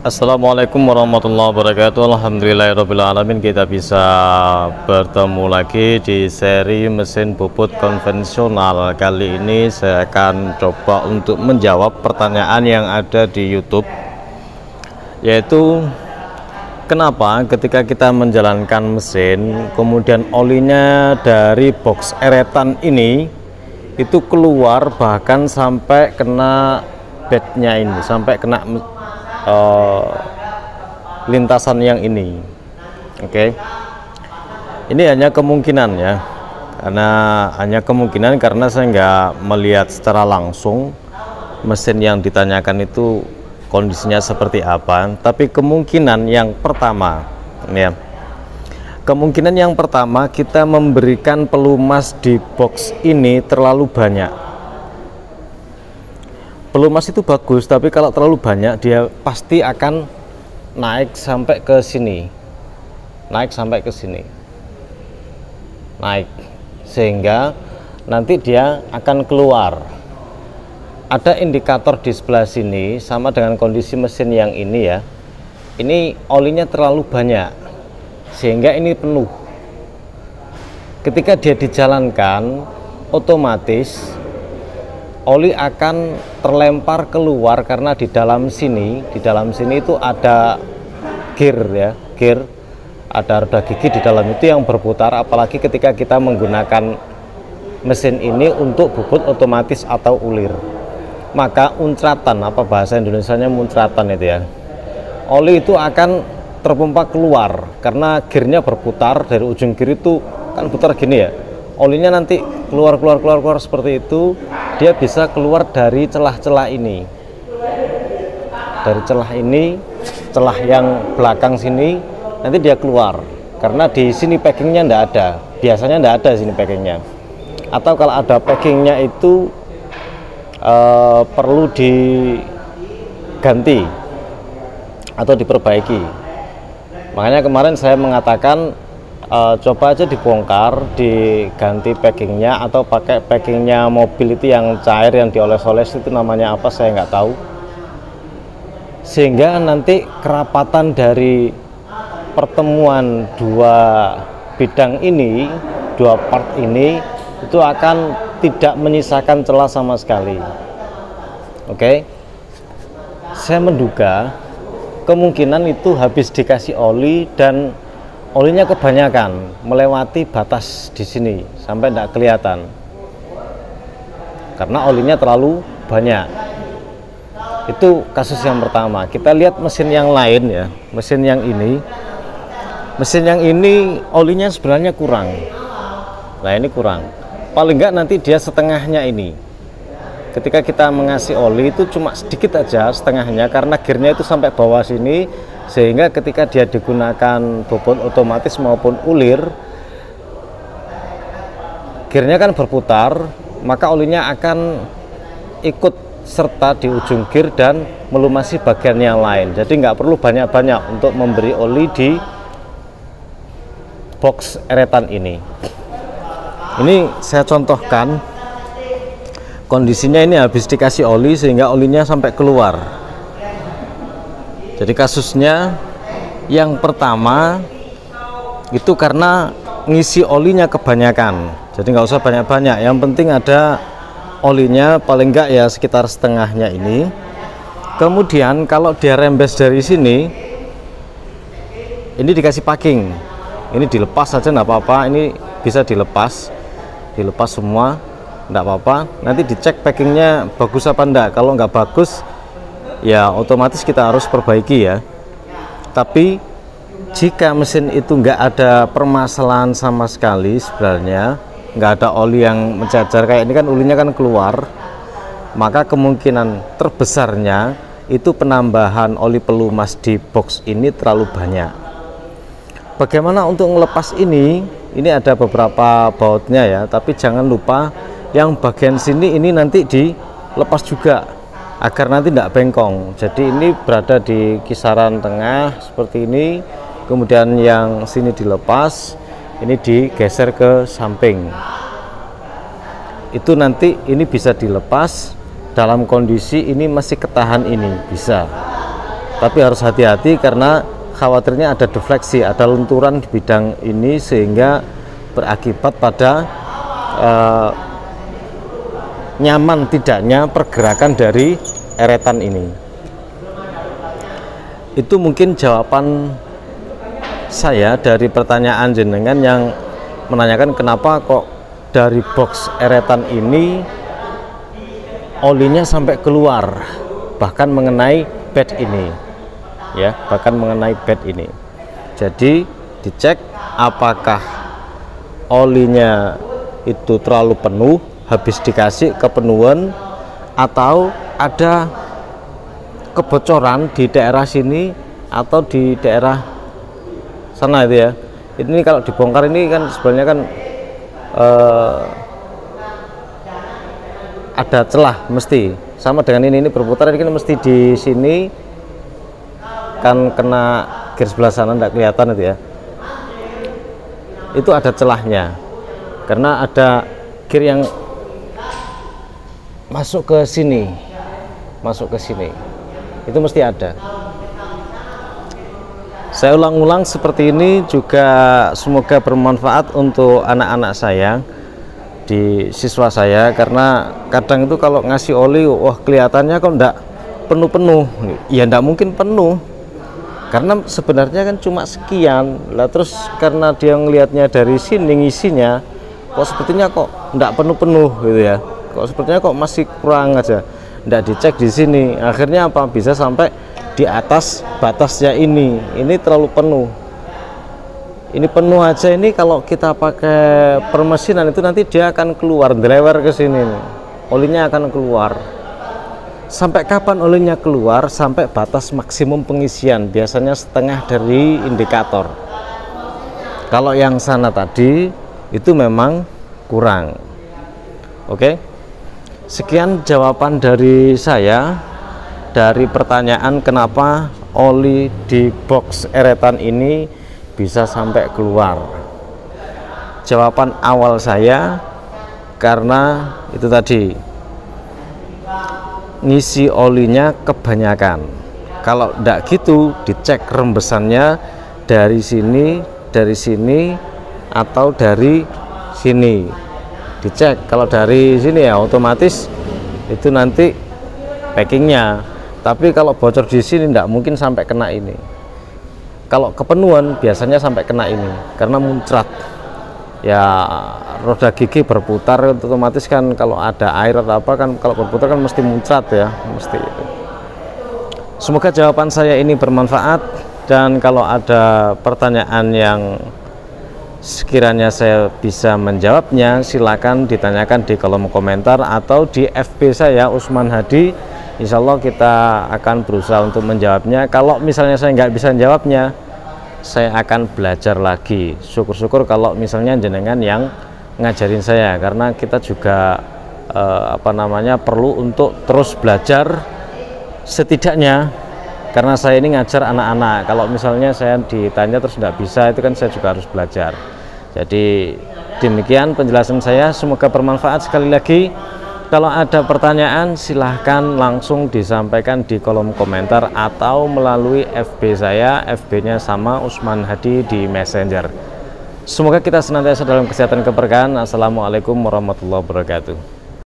Assalamualaikum warahmatullahi wabarakatuh. Alhamdulillahirrabbilalamin, kita bisa bertemu lagi di seri mesin bobot konvensional. Kali ini saya akan coba untuk menjawab pertanyaan yang ada di YouTube, yaitu kenapa ketika kita menjalankan mesin kemudian olinya dari box eretan ini itu keluar bahkan sampai kena bednya ini, sampai kena lintasan yang ini. Oke. Ini hanya kemungkinan ya, hanya kemungkinan karena saya nggak melihat secara langsung mesin yang ditanyakan itu kondisinya seperti apa. Tapi kemungkinan yang pertama ya, kemungkinan yang pertama kita memberikan pelumas di box ini terlalu banyak. Pelumas itu bagus, tapi kalau terlalu banyak dia pasti akan naik sampai ke sini, naik sehingga nanti dia akan keluar. Ada indikator di sebelah sini sama dengan kondisi mesin yang ini ya. Ini olinya terlalu banyak sehingga ini penuh. Ketika dia dijalankan, otomatis oli akan terlempar keluar karena di dalam sini itu ada gear ya, ada roda gigi di dalam itu yang berputar. Apalagi ketika kita menggunakan mesin ini untuk bobot otomatis atau ulir, maka uncratan, apa bahasa Indonesianya muncratan itu ya, oli itu akan terpompa keluar karena gearnya berputar. Dari ujung gear itu kan putar gini ya, olinya nanti keluar seperti itu. Dia bisa keluar dari celah-celah ini, celah yang belakang sini, nanti dia keluar karena di sini packingnya ndak ada, biasanya ndak ada sini packingnya, atau kalau ada packingnya itu perlu diganti atau diperbaiki. Makanya kemarin saya mengatakan coba aja dibongkar, diganti packingnya, atau pakai packingnya mobil itu yang cair, yang dioles-oles itu namanya apa saya nggak tahu, sehingga nanti kerapatan dari pertemuan dua bidang ini, dua part ini itu akan tidak menyisakan celah sama sekali. Oke, saya menduga kemungkinan itu habis dikasih oli dan olinya kebanyakan melewati batas di sini sampai tidak kelihatan karena olinya terlalu banyak. Itu kasus yang pertama. Kita lihat mesin yang lain ya, mesin yang ini olinya sebenarnya kurang. Nah ini kurang, paling enggak nanti dia setengahnya ini. Ketika kita mengasih oli itu cuma sedikit aja, setengahnya, karena gearnya itu sampai bawah sini, sehingga ketika dia digunakan bobot otomatis maupun ulir, gearnya kan berputar, maka olinya akan ikut serta di ujung gear dan melumasi bagian yang lain. Jadi nggak perlu banyak-banyak untuk memberi oli di box eretan ini. Ini saya contohkan kondisinya, ini habis dikasih oli sehingga olinya sampai keluar. Jadi kasusnya yang pertama itu karena ngisi olinya kebanyakan. Jadi nggak usah banyak-banyak, yang penting ada olinya paling enggak ya sekitar setengahnya ini. Kemudian kalau dia rembes dari sini, ini dikasih packing, ini dilepas saja nggak apa-apa, ini bisa dilepas semua nggak apa-apa. Nanti dicek packingnya bagus apa enggak. Kalau nggak bagus ya otomatis kita harus perbaiki ya. Tapi jika mesin itu nggak ada permasalahan sama sekali, sebenarnya nggak ada oli yang mencacar kayak ini kan, olinya kan keluar, maka kemungkinan terbesarnya itu penambahan oli pelumas di box ini terlalu banyak. Bagaimana untuk melepas ini? Ini ada beberapa bautnya ya, tapi jangan lupa yang bagian sini ini nanti dilepas juga agar nanti tidak bengkong. Jadi ini berada di kisaran tengah seperti ini, kemudian yang sini dilepas, ini digeser ke samping. Itu nanti ini bisa dilepas dalam kondisi ini masih ketahan, ini bisa. tapi harus hati-hati karena khawatirnya ada defleksi, ada lunturan di bidang ini sehingga berakibat pada nyaman tidaknya pergerakan dari eretan ini. Itu mungkin jawaban saya dari pertanyaan jenengan yang menanyakan kenapa kok dari box eretan ini olinya sampai keluar, bahkan mengenai bed ini, ya, bahkan mengenai bed ini. Jadi dicek apakah olinya itu terlalu penuh, habis dikasih kepenuhan, atau ada kebocoran di daerah sini atau di daerah sana itu ya. Ini kalau dibongkar ini kan sebenarnya kan ada celah, mesti sama dengan ini berputar, ini kan mesti di sini kan kena gear sebelah sana, tidak kelihatan itu ya, itu ada celahnya karena ada gear yang masuk ke sini, itu mesti ada. Saya ulang-ulang seperti ini juga semoga bermanfaat untuk anak-anak saya, di siswa saya, karena kadang itu kalau ngasih oli, wah kelihatannya kok enggak penuh-penuh. Ya enggak mungkin penuh, karena sebenarnya kan cuma sekian lah, terus karena dia ngelihatnya dari sini ngisinya kok sepertinya kok enggak penuh-penuh gitu ya, kok sepertinya kok masih kurang aja, enggak dicek di sini, akhirnya apa, bisa sampai di atas batasnya ini terlalu penuh. Ini penuh aja, ini kalau kita pakai permesinan itu nanti dia akan keluar, driver ke sini, olinya akan keluar. Sampai kapan olinya keluar? Sampai batas maksimum pengisian, biasanya setengah dari indikator. Kalau yang sana tadi itu memang kurang. Oke, sekian jawaban dari saya dari pertanyaan kenapa oli di box eretan ini bisa sampai keluar. Jawaban awal saya karena itu tadi, ngisi olinya kebanyakan. Kalau tidak gitu, dicek rembesannya dari sini, atau dari sini. Dicek, kalau dari sini ya otomatis itu nanti packingnya. Tapi kalau bocor di sini tidak mungkin sampai kena ini. Kalau kepenuhan biasanya sampai kena ini karena muncrat. Ya roda gigi berputar, otomatis kan kalau ada air atau apa kan, kalau berputar kan mesti muncrat ya, mesti itu. Semoga jawaban saya ini bermanfaat, dan kalau ada pertanyaan yang sekiranya saya bisa menjawabnya, silakan ditanyakan di kolom komentar atau di FB saya Usman Hadi. Insya Allah kita akan berusaha untuk menjawabnya. Kalau misalnya saya nggak bisa menjawabnya, saya akan belajar lagi. Syukur-syukur kalau misalnya jenengan yang ngajarin saya, karena kita juga perlu untuk terus belajar setidaknya, karena saya ini ngajar anak-anak. Kalau misalnya saya ditanya terus nggak bisa, itu kan saya juga harus belajar. Jadi demikian penjelasan saya, semoga bermanfaat. Sekali lagi, kalau ada pertanyaan silahkan langsung disampaikan di kolom komentar atau melalui FB saya, FB-nya sama Usman Hadi di Messenger. Semoga kita senantiasa dalam kesehatan keberkahan. Assalamualaikum warahmatullahi wabarakatuh.